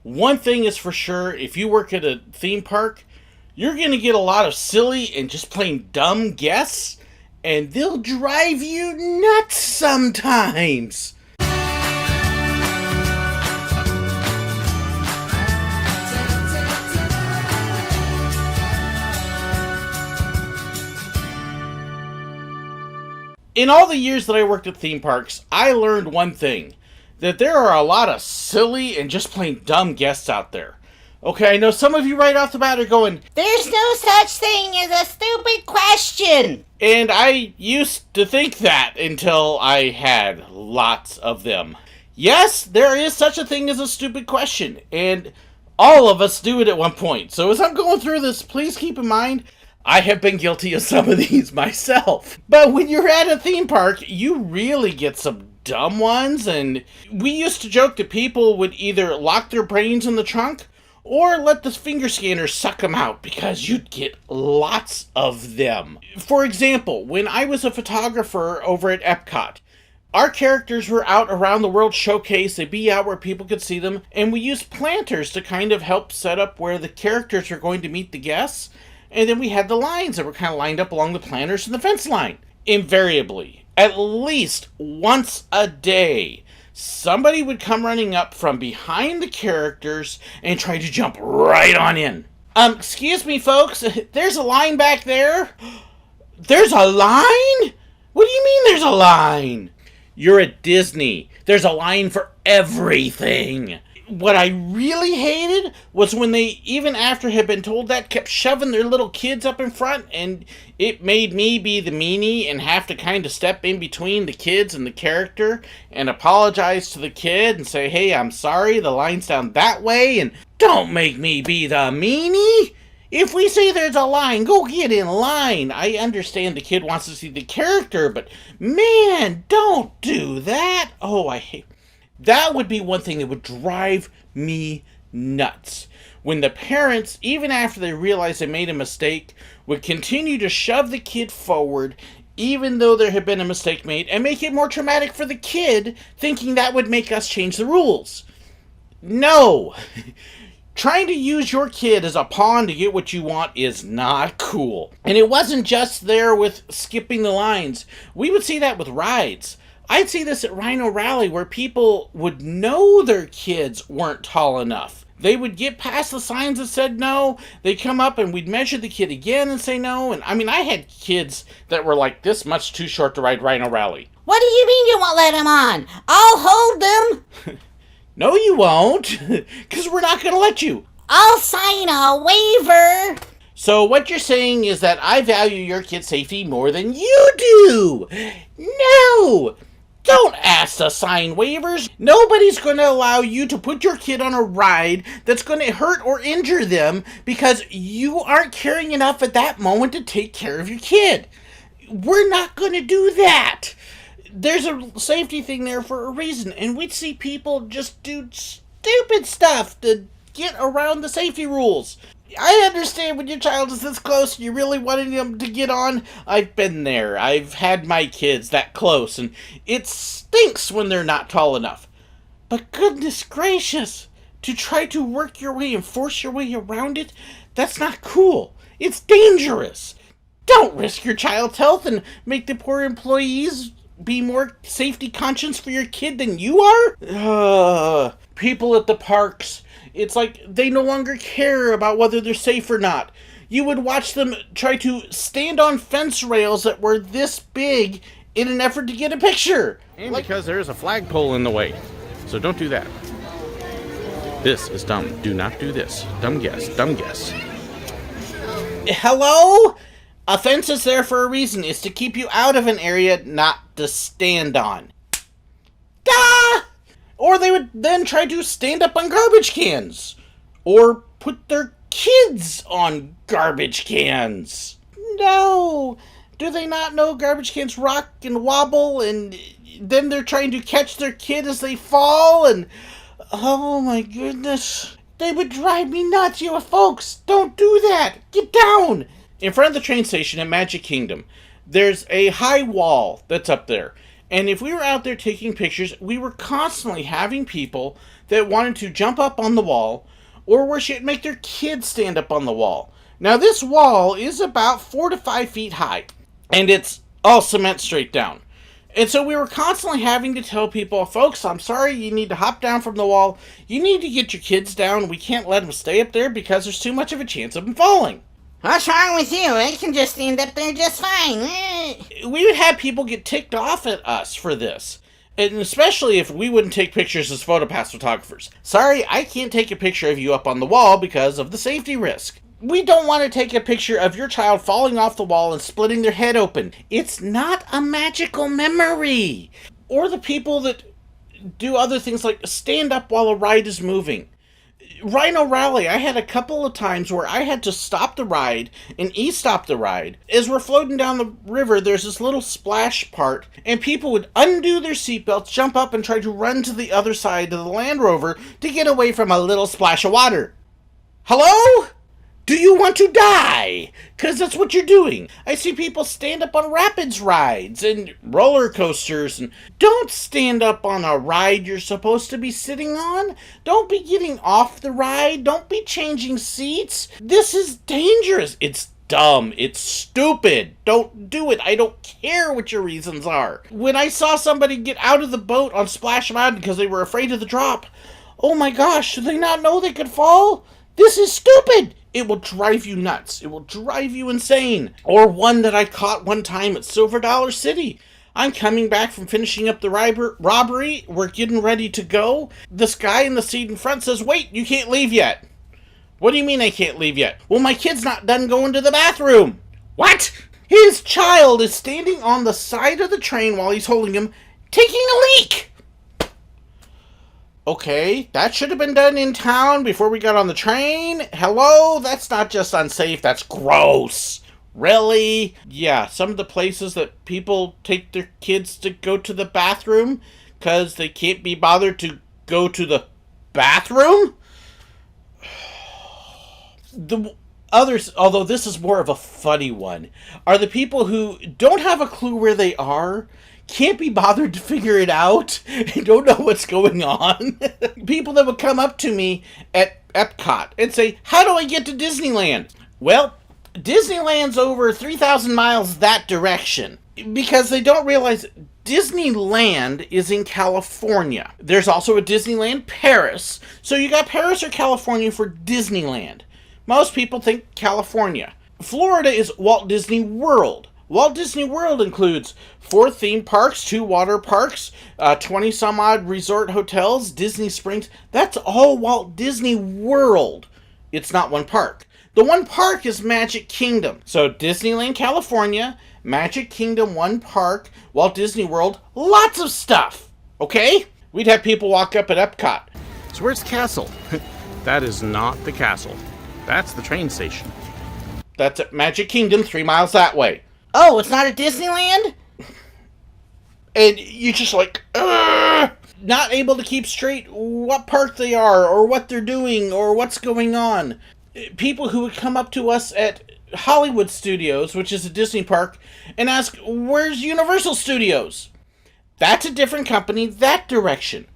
One thing is for sure, if you work at a theme park, you're going to get a lot of silly and just plain dumb guests, and they'll drive you nuts sometimes. In all the years that I worked at theme parks, I learned one thing, that there are a lot of silly and just plain dumb guests out there. Okay, I know some of you right off the bat are going, "There's no such thing as a stupid question." And I used to think that until I had lots of them. Yes, there is such a thing as a stupid question, and all of us do it at one point. So as I'm going through this, please keep in mind, I have been guilty of some of these myself. But when you're at a theme park, you really get some dumb ones, and we used to joke that people would either lock their brains in the trunk or let the finger scanner suck them out, because you'd get lots of them. For example, when I was a photographer over at Epcot, our characters were out around the World Showcase. They'd be out where people could see them, and we used planters to kind of help set up where the characters are going to meet the guests. And then we had the lines that were kind of lined up along the planters and the fence line. Invariably, at least once a day, somebody would come running up from behind the characters and try to jump right on in. Excuse me, folks, there's a line back there. There's a line? What do you mean there's a line? You're at Disney. There's a line for everything. What I really hated was when they, even after had been told that, kept shoving their little kids up in front, and it made me be the meanie and have to kind of step in between the kids and the character and apologize to the kid and say, "Hey, I'm sorry, the line's down that way," and don't make me be the meanie. If we say there's a line, go get in line. I understand the kid wants to see the character, but man, don't do that. Oh, I hate. That would be one thing that would drive me nuts. When the parents, even after they realized they made a mistake, would continue to shove the kid forward, even though there had been a mistake made, and make it more traumatic for the kid, thinking that would make us change the rules. No! Trying to use your kid as a pawn to get what you want is not cool. And it wasn't just there with skipping the lines. We would see that with rides. I'd see this at Rhino Rally, where people would know their kids weren't tall enough. They would get past the signs that said no, they'd come up and we'd measure the kid again and say no. And I had kids that were like this much too short to ride Rhino Rally. "What do you mean you won't let them on? I'll hold them." No, you won't, because we're not going to let you. "I'll sign a waiver." So what you're saying is that I value your kid's safety more than you do. No! Don't ask to sign waivers. Nobody's going to allow you to put your kid on a ride that's going to hurt or injure them because you aren't caring enough at that moment to take care of your kid. We're not going to do that. There's a safety thing there for a reason, and we'd see people just do stupid stuff to get around the safety rules. I understand when your child is this close and you're really wanting them to get on. I've been there. I've had my kids that close, and it stinks when they're not tall enough. But goodness gracious, to try to work your way and force your way around it, that's not cool. It's dangerous. Don't risk your child's health and make the poor employees be more safety conscious for your kid than you are. People at the parks, it's like they no longer care about whether they're safe or not. You would watch them try to stand on fence rails that were this big in an effort to get a picture. And because there's a flagpole in the way. So don't do that. This is dumb. Do not do this. Dumb guess. Dumb guess. Hello? A fence is there for a reason. It's to keep you out of an area, not to stand on. Duh! Or they would then try to stand up on garbage cans. Or put their kids on garbage cans. No! Do they not know garbage cans rock and wobble, and then they're trying to catch their kid as they fall, and oh my goodness. They would drive me nuts, you folks. Don't do that. Get down. In front of the train station at Magic Kingdom, there's a high wall that's up there. And if we were out there taking pictures, we were constantly having people that wanted to jump up on the wall, or where she'd make their kids stand up on the wall. Now, this wall is about 4 to 5 feet high, and it's all cement straight down. And so we were constantly having to tell people, folks, I'm sorry, you need to hop down from the wall. You need to get your kids down. We can't let them stay up there because there's too much of a chance of them falling. What's wrong with you? I can just stand up there just fine. We would have people get ticked off at us for this. And especially if we wouldn't take pictures as photopass photographers. Sorry, I can't take a picture of you up on the wall because of the safety risk. We don't want to take a picture of your child falling off the wall and splitting their head open. It's not a magical memory. Or the people that do other things like stand up while a ride is moving. Rhino Rally, I had a couple of times where I had to stop the ride and e-stop the ride. As we're floating down the river, there's this little splash part, and people would undo their seatbelts, jump up, and try to run to the other side of the Land Rover to get away from a little splash of water. Hello? Do you want to die? Because that's what you're doing. I see people stand up on rapids rides and roller coasters. And don't stand up on a ride you're supposed to be sitting on. Don't be getting off the ride. Don't be changing seats. This is dangerous. It's dumb. It's stupid. Don't do it. I don't care what your reasons are. When I saw somebody get out of the boat on Splash Mountain because they were afraid of the drop, oh my gosh, did they not know they could fall? This is stupid. It will drive you nuts. It will drive you insane. Or one that I caught one time at Silver Dollar City. I'm coming back from finishing up the robbery. We're getting ready to go. This guy in the seat in front says, wait, you can't leave yet. What do you mean I can't leave yet? Well, my kid's not done going to the bathroom. What? His child is standing on the side of the train while he's holding him, taking a leak. Okay, that should have been done in town before we got on the train. Hello? That's not just unsafe, that's gross. Really? Yeah, some of the places that people take their kids to go to the bathroom because they can't be bothered to go to the bathroom? The others, although this is more of a funny one, are the people who don't have a clue where they are, can't be bothered to figure it out, and don't know what's going on. People that would come up to me at Epcot and say, how do I get to Disneyland? Well, Disneyland's over 3,000 miles that direction, because they don't realize Disneyland is in California. There's also a Disneyland Paris, so you got Paris or California for Disneyland. Most people think California. Florida is Walt Disney World. Walt Disney World includes 4 theme parks, 2 water parks, 20 some odd resort hotels, Disney Springs. That's all Walt Disney World. It's not one park. The one park is Magic Kingdom. So Disneyland, California, Magic Kingdom, one park, Walt Disney World, lots of stuff. Okay? We'd have people walk up at Epcot. So where's the castle? That is not the castle. That's the train station. That's at Magic Kingdom, 3 miles that way. Oh, it's not at Disneyland? And you're just like, ugh! Not able to keep straight what park they are, or what they're doing, or what's going on. People who would come up to us at Hollywood Studios, which is a Disney park, and ask, where's Universal Studios? That's a different company, that direction.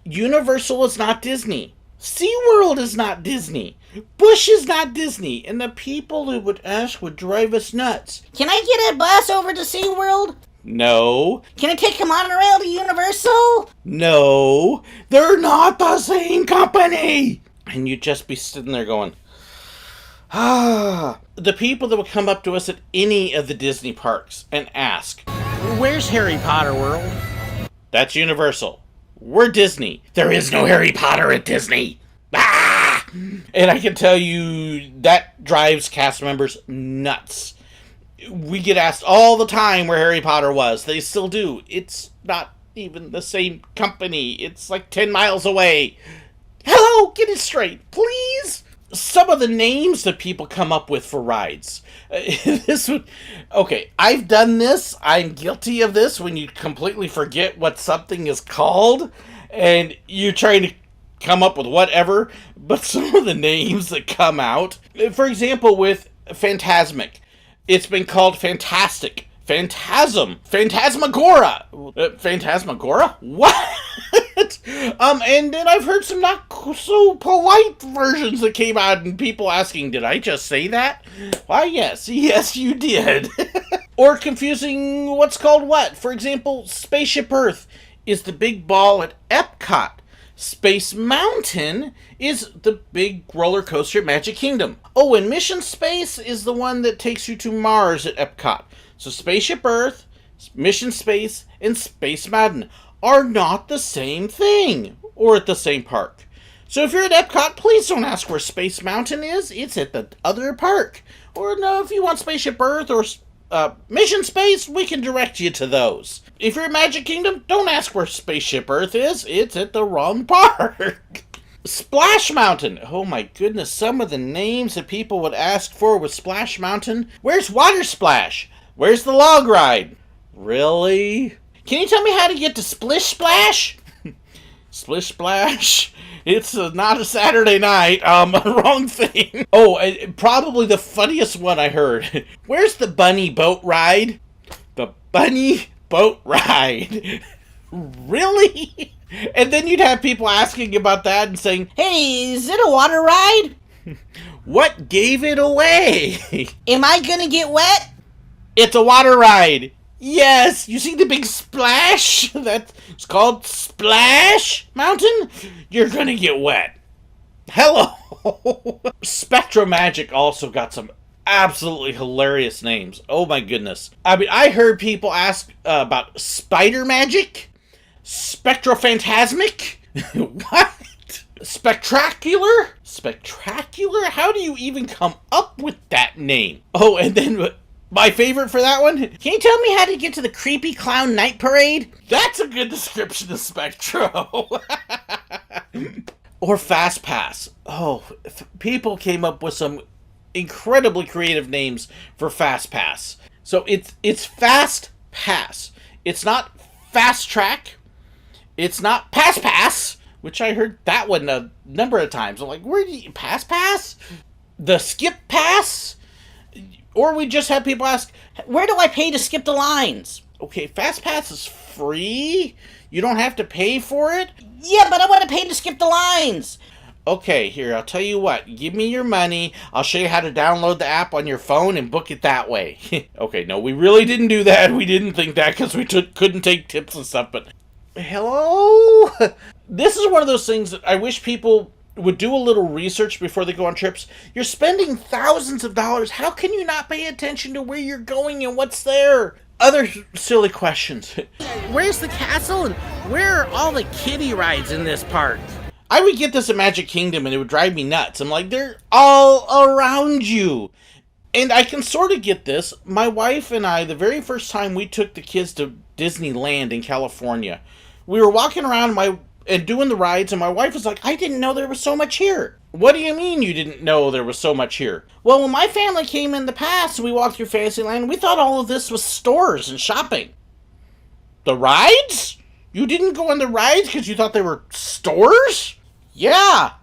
Universal is not Disney. SeaWorld is not Disney. Busch is not Disney. And the people who would ask would drive us nuts. Can I get a bus over to SeaWorld? No. Can I take a monorail to Universal? No. They're not the same company. And you'd just be sitting there going, ah. The people that would come up to us at any of the Disney parks and ask, where's Harry Potter World? That's Universal. We're Disney. There is no Harry Potter at Disney. Ah! And I can tell you that drives cast members nuts. We get asked all the time where Harry Potter was. They still do. It's not even the same company. It's like 10 miles away. Hello, get it straight, please. Some of the names that people come up with for rides. Okay, I've done this. I'm guilty of this when you completely forget what something is called and you're trying to come up with whatever. But some of the names that come out, for example, with Phantasmic, it's been called Fantastic, Phantasm, Phantasmagora. Phantasmagora? What? And then I've heard some not so polite versions that came out and people asking, did I just say that? Why, yes, you did. Or confusing what's called what. For example, Spaceship Earth is the big ball at Epcot. Space Mountain is the big roller coaster at Magic Kingdom. Oh, and Mission Space is the one that takes you to Mars at Epcot. So Spaceship Earth, Mission Space, and Space Mountain are not the same thing or at the same park. So if you're at Epcot, please don't ask where Space Mountain is. It's at the other park. Or no, if you want Spaceship Earth or Mission Space, we can direct you to those. If you're at Magic Kingdom, don't ask where Spaceship Earth is. It's at the wrong park. Splash Mountain. Oh my goodness, some of the names that people would ask for with Splash Mountain. Where's Water Splash? Where's the log ride? Really? Can you tell me how to get to Splish Splash? Splish Splash? It's not a Saturday night. Wrong thing. Oh, probably the funniest one I heard. Where's the bunny boat ride? The bunny boat ride. Really? And then you'd have people asking about that and saying, Hey, is it a water ride? what gave it away? Am I gonna get wet? It's a water ride. Yes, you see the big splash? That's called Splash Mountain? You're gonna get wet. Hello. Spectromagic also got some absolutely hilarious names. Oh my goodness. I mean, I heard people ask about Spider Magic, Spectrophantasmic. What? Spectacular? Spectacular? How do you even come up with that name? Oh, and then my favorite for that one? Can you tell me how to get to the Creepy Clown Night Parade? That's a good description of Spectro. Or Fast Pass. Oh, people came up with some incredibly creative names for Fast Pass. So it's Fast Pass. It's not Fast Track. It's not Pass, which I heard that one a number of times. I'm like, where do you Pass? The Skip Pass? Or we just have people ask, where do I pay to skip the lines? Okay, Fast Pass is free. You don't have to pay for it. Yeah, but I want to pay to skip the lines. Okay, here, I'll tell you what. Give me your money. I'll show you how to download the app on your phone and book it that way. Okay, no, we really didn't do that. We didn't think that because we couldn't take tips and stuff, but hello? This is one of those things that I wish people would do a little research before they go on trips. You're spending thousands of dollars. How can you not pay attention to where you're going and what's there? Other silly questions. Where's the castle and where are all the kiddie rides in this park? I would get this at Magic Kingdom and it would drive me nuts. I'm like, they're all around you. And I can sort of get this. My wife and I, the very first time we took the kids to Disneyland in California, we were walking around and doing the rides, and my wife was like, I didn't know there was so much here. What do you mean you didn't know there was so much here? Well, when my family came in the past, we walked through Fantasyland, we thought all of this was stores and shopping. The rides? You didn't go on the rides because you thought they were stores? Yeah.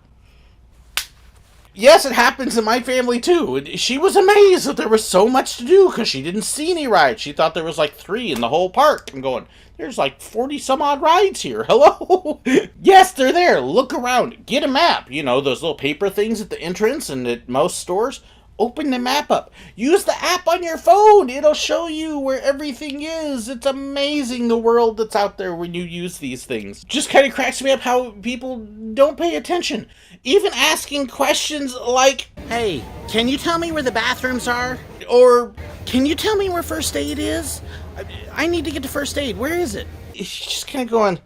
Yes, it happens in my family too. She was amazed that there was so much to do because she didn't see any rides. She thought there was like 3 in the whole park. I'm going, there's like 40 some odd rides here. Hello? Yes, they're there. Look around. Get a map. You know, those little paper things at the entrance and at most stores. Open the map up. Use the app on your phone. It'll show you where everything is. It's amazing the world that's out there when you use these things. Just kind of cracks me up how people don't pay attention. Even asking questions like, hey, can you tell me where the bathrooms are? Or, can you tell me where first aid is? I need to get to first aid. Where is it? it's just kind of going,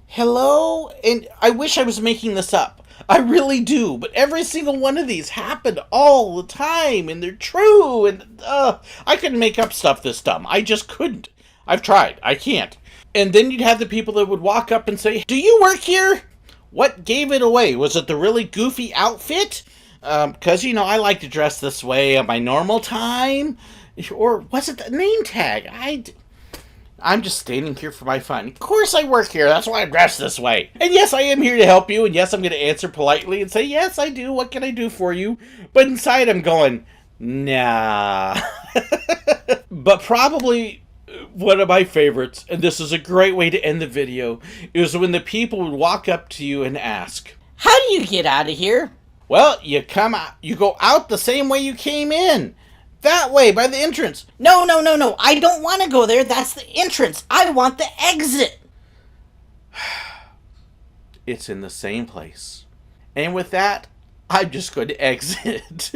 hello? And I wish I was making this up. I really do, but every single one of these happened all the time, and they're true, and I couldn't make up stuff this dumb. I just couldn't. I've tried. I can't. And then you'd have the people that would walk up and say, do you work here? What gave it away? Was it the really goofy outfit? Because, you know, I like to dress this way at my normal time. Or was it the name tag? I'm just standing here for my fun. Of course I work here. That's why I'm dressed this way. And yes, I am here to help you. And yes, I'm going to answer politely and say, yes, I do. What can I do for you? But inside I'm going, nah. But probably One of my favorites, and this is a great way to end the video, is when the people would walk up to you and ask, "How do you get out of here?" "Well, you go out the same way you came in. That way, by the entrance." No. I don't want to go there. That's the entrance. I want the exit. It's in the same place. And with that, I'm just going to exit.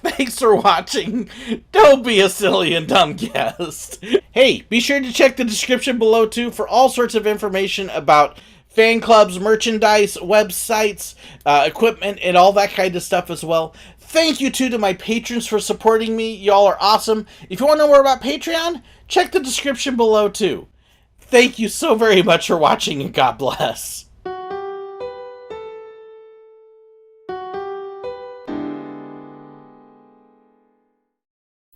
Thanks for watching. Don't be a silly and dumb guest. Hey, be sure to check the description below too for all sorts of information about fan clubs, merchandise, websites, equipment, and all that kind of stuff as well. Thank you too to my patrons for supporting me. Y'all are awesome. If you want to know more about Patreon, check the description below too. Thank you so very much for watching, and God bless.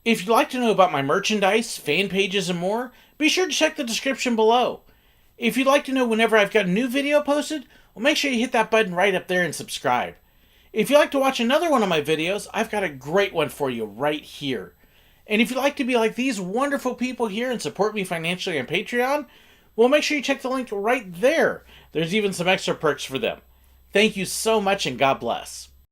If you'd like to know about my merchandise, fan pages, and more, be sure to check the description below. If you'd like to know whenever I've got a new video posted, well, make sure you hit that button right up there and subscribe. If you'd like to watch another one of my videos, I've got a great one for you right here. And if you'd like to be like these wonderful people here and support me financially on Patreon, well, make sure you check the link right there. There's even some extra perks for them. Thank you so much, and God bless.